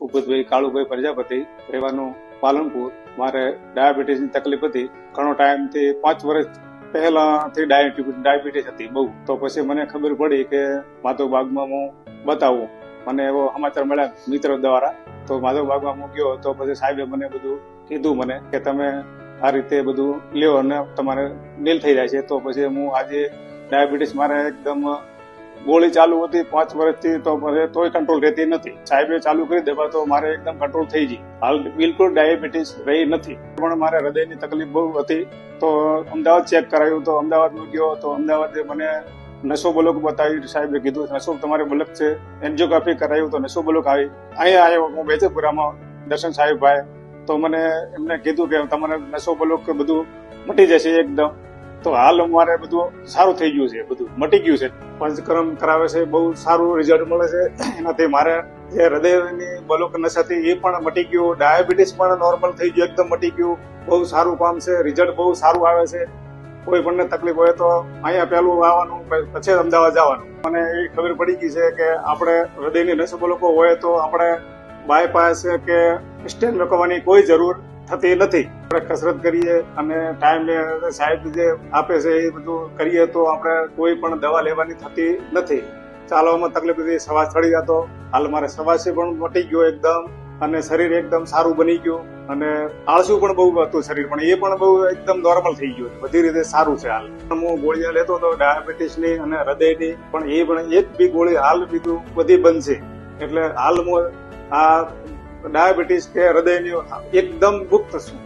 ઉપતભાઈ કાળુભાઈ પ્રજાપતિ, રહેવાનું પાલનપુર. મારે ડાયાબિટીસની તકલીફ હતી ઘણો ટાઈમથી, 5 વર્ષ પહેલાથી ડાયાબિટીસ હતી બહુ. તો પછી મને ખબર પડી કે માધવબાગમાં હું બતાવું. મને એવો સમાચાર મળ્યા મિત્ર દ્વારા. તો માધવબાગમાં હું ગયો તો પછી સાહેબે મને બધું કીધું મને કે તમે આ રીતે બધું લ્યો અને તમારે નીલ થઈ જાય છે. તો પછી હું આજે ડાયાબિટીસ મારે એકદમ ગોળી ચાલુ હતી 5 વર્ષથી, તો તોય કંટ્રોલ રહેતી નથી. સાહેબે ચાલુ કરી દેવા તો મારે એકદમ કંટ્રોલ થઈ ગઈ. હાલ બિલકુલ ડાયાબિટીસ રહી નથી. પણ મારે હૃદયની તકલીફ બહુ હતી. તો અમદાવાદ ચેક કરાયું. તો અમદાવાદમાં ગયો તો અમદાવાદે મને નસો બ્લોક બતાવી. સાહેબે કીધું નસો તમારે બ્લોક છે. એન્જિયોગ્રાફી કરાયું તો નસો બ્લોક આવી. અહીંયા આવ્યો હું બેચરપુરામાં દર્શન સાહેબભાઈ. તો મને એમને કીધું કે તમારે નસો બ્લોક બધું મટી જશે એકદમ. તો હાલ મારે બધું સારું થઈ ગયું છે, બધું મટી ગયું છે. પંચકર્મ કરાવે છે, બહુ સારું રિઝલ્ટ મળે છે. એનાથી મારે જે હૃદયની બ્લોક નસ હતી એ પણ મટી ગયું. ડાયાબિટીસ પણ નોર્મલ થઈ ગયું, એકદમ મટી ગયું. બહુ સારું કામ છે, રિઝલ્ટ બહુ સારું આવે છે. કોઈ પણ તકલીફ હોય તો અહીંયા પહેલું આવવાનું, પછી અમદાવાદ જવાનું. મને એ ખબર પડી ગઈ છે કે આપણે હૃદયની નસ બ્લોકો હોય તો આપણે બાયપાસ કે સ્ટેન્ટ મૂકવાની કોઈ જરૂર થતી નથી. આપણે કસરત કરીએ અને ટાઈમે સાહેબ જે આપે છે એ બધું કરીએ તો આપણે કોઈ પણ દવા લેવાની થતી નથી. ચાલવામાં તકલીફ હતી, શ્વાસ ચડી જતો. હાલ મારે શ્વાસ પણ મટી ગયો એકદમ, અને શરીર એકદમ સારું બની ગયું. અને આળસું પણ બહુ હતું શરીર, પણ એ પણ બહુ એકદમ નોર્મલ થઈ ગયું. બધી રીતે સારું છે. હાલ હું ગોળીઓ લેતો હતો ડાયાબિટીસની અને હૃદયની, પણ એ પણ એક બી ગોળી હાલ બીજું બધી બંધ છે. એટલે હાલ હું આ ડાયાબિટીસ કે હૃદયની એકદમ મુક્ત છું.